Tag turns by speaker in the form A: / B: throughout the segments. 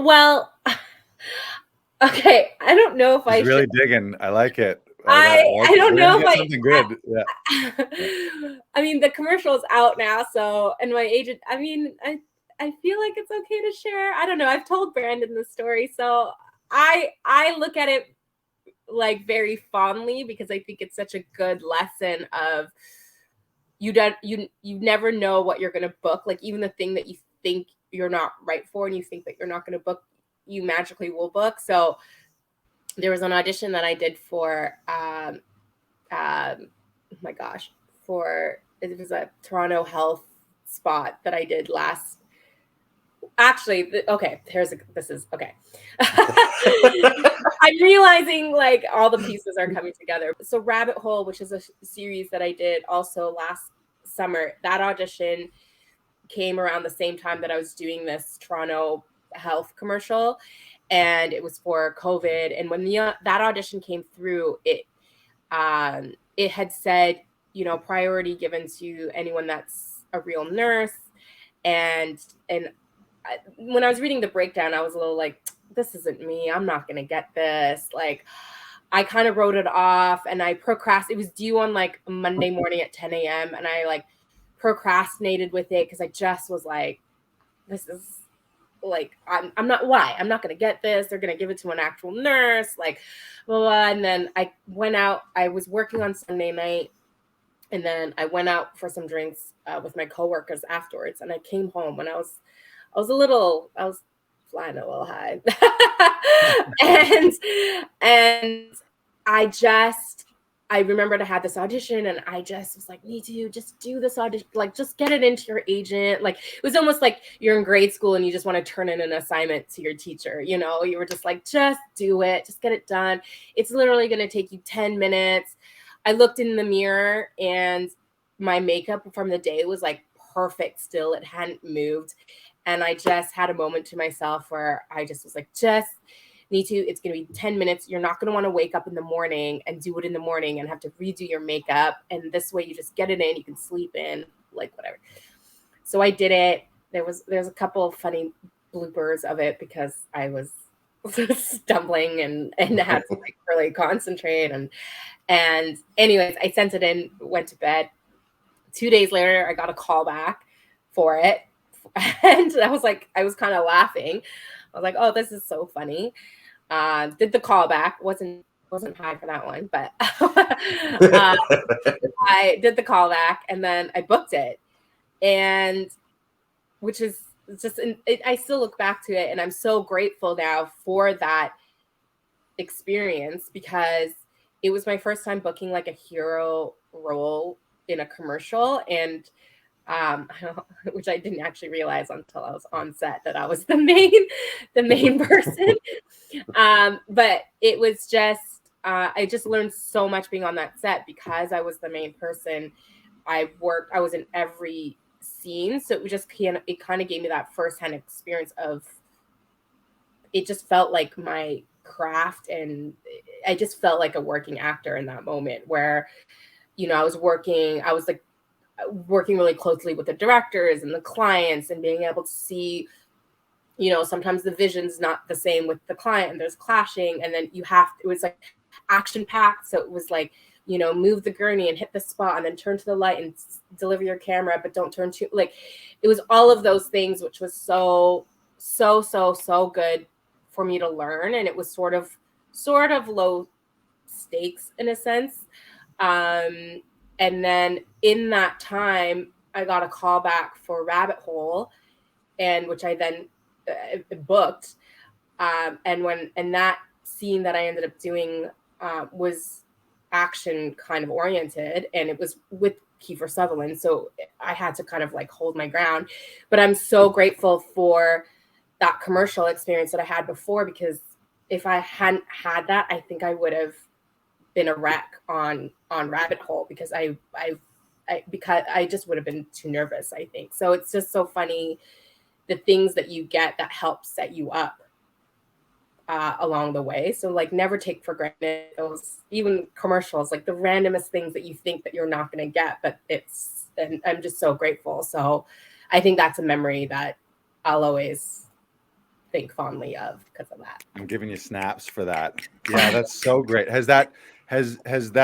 A: Well, okay, I don't know if I
B: She's really
A: should.
B: digging. I like it.
A: I
B: like
A: I
B: it.
A: don't
B: We're gonna
A: know if
B: get something good. Yeah.
A: I mean, the commercial's out now, so, and my agent, I mean, I feel like it's okay to share. I don't know. I've told Brandon the story, so I look at it like very fondly because I think it's such a good lesson of you never know what you're gonna book. Like even the thing that you think you're not right for and you think that you're not gonna book, you magically will book. So there was an audition that I did for oh my gosh, for it was a Toronto health spot that I did last. Actually, okay, this is okay. I'm realizing like all the pieces are coming together. So Rabbit Hole, which is a series that I did also last summer, that audition came around the same time that I was doing this Toronto health commercial, and it was for COVID. And when that audition came through, it had said, priority given to anyone that's a real nurse, and when I was reading the breakdown, I was a little like, this isn't me. I'm not gonna get this. Like, I kind of wrote it off, and I procrastinated. It was due on like Monday morning at 10 a.m. and I like procrastinated with it because I just was like, this is like, I'm not, why? I'm not gonna get this. They're gonna give it to an actual nurse, like, blah, blah. And then I went out. I was working on Sunday night, and then I went out for some drinks with my coworkers afterwards. And I came home when I was flying a little high. and I remembered I had this audition, and I just was like, Nitu, just do this audition, like just get it into your agent. Like it was almost like you're in grade school and you just want to turn in an assignment to your teacher. You were just like, just do it, just get it done. It's literally going to take you 10 minutes. I looked in the mirror and my makeup from the day was like perfect still. It hadn't moved. And I just had a moment to myself where I just was like, just Nitu, it's going to be 10 minutes. You're not going to want to wake up in the morning and do it in the morning and have to redo your makeup. And this way you just get it in, you can sleep in, like whatever. So I did it. There's a couple of funny bloopers of it because I was stumbling and had to like really concentrate. And anyways, I sent it in, went to bed. 2 days later, I got a call back for it. And I was kind of laughing. I was like, oh, this is so funny. Did the callback, wasn't high for that one, but I did the callback and then I booked it, and which is just, I still look back to it and I'm so grateful now for that experience because it was my first time booking like a hero role in a commercial, and which I didn't actually realize until I was on set that I was the main person. But it was just, I just learned so much being on that set because I was the main person. I was in every scene. So it kind of gave me that firsthand experience of, it just felt like my craft, and I just felt like a working actor in that moment where, I was like working really closely with the directors and the clients and being able to see, sometimes the vision's not the same with the client and there's clashing, and then it was like action packed. So it was like, move the gurney and hit the spot and then turn to the light and deliver your camera, but don't turn too, like, it was all of those things, which was so good for me to learn. And it was sort of low stakes in a sense. And then in that time, I got a call back for Rabbit Hole, and which I then booked. And that scene that I ended up doing was action kind of oriented, and it was with Kiefer Sutherland. So I had to kind of like hold my ground. But I'm so grateful for that commercial experience that I had before, because if I hadn't had that, I think I would have been a wreck on Rabbit Hole because I just would have been too nervous, I think. So it's just so funny, the things that you get that help set you up along the way. So like never take for granted those, even commercials, like the randomest things that you think that you're not going to get, but and I'm just so grateful. So I think that's a memory that I'll always think fondly of because of that.
B: I'm giving you snaps for that. Yeah, that's so great. Has that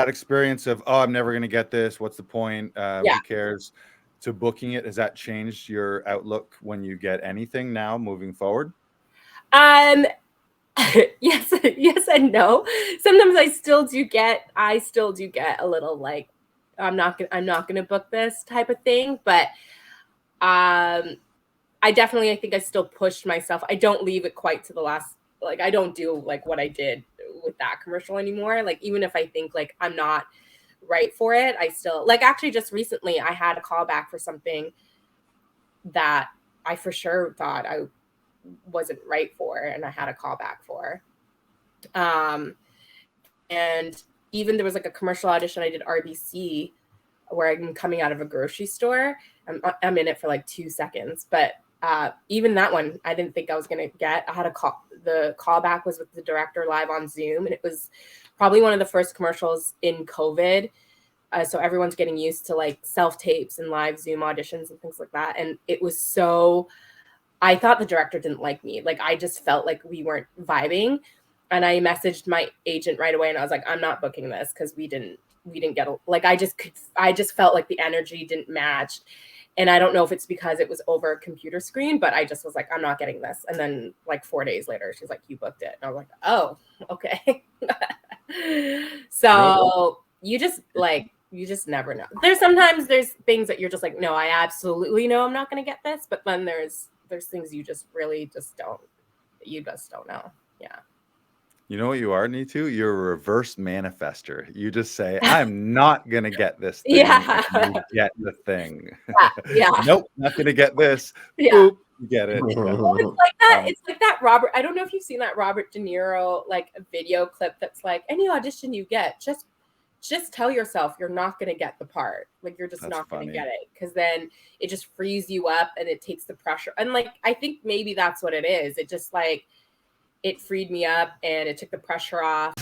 B: experience of, oh, I'm never going to get this, what's the point, who cares, to booking it, has that changed your outlook when you get anything now moving forward?
A: Yes and no. Sometimes I still do get a little like, I'm not gonna book this type of thing, but I think I still pushed myself. I don't leave it quite to the last, like I don't do like what I did with that commercial anymore. Like even if I think like I'm not right for it, I still, like, actually just recently I had a callback for something that I for sure thought I wasn't right for, and I had a callback for. And even there was like a commercial audition I did RBC where I'm coming out of a grocery store. I'm in it for like 2 seconds, but even that one I didn't think I was gonna get. I had a call. The callback was with the director live on Zoom, and it was probably one of the first commercials in COVID. So everyone's getting used to like self tapes and live Zoom auditions and things like that. And it was so, I thought the director didn't like me. Like I just felt like we weren't vibing. And I messaged my agent right away and I was like, I'm not booking this because we didn't get like, I just felt like the energy didn't match. And I don't know if it's because it was over a computer screen, but I just was like, I'm not getting this. And then like 4 days later, she's like, you booked it. And I was like, oh, okay. So you just never know. There's things that you're just like, no, I absolutely know I'm not going to get this. But then there's things you just really just don't know. Yeah.
B: You know what you are, Nitu? You're a reverse manifester. You just say, I'm not going to get this thing.
A: Yeah.
B: And you get the thing.
A: Yeah.
B: Nope, not going to get this.
A: Yeah.
B: Boop, you get it.
A: Well, it's like that. It's like that Robert. I don't know if you've seen that Robert De Niro like a video clip that's like, any audition you get, just tell yourself you're not going to get the part. Like you're just not going to get it, because then it just frees you up and it takes the pressure. And like I think maybe that's what it is. It just like it freed me up and it took the pressure off.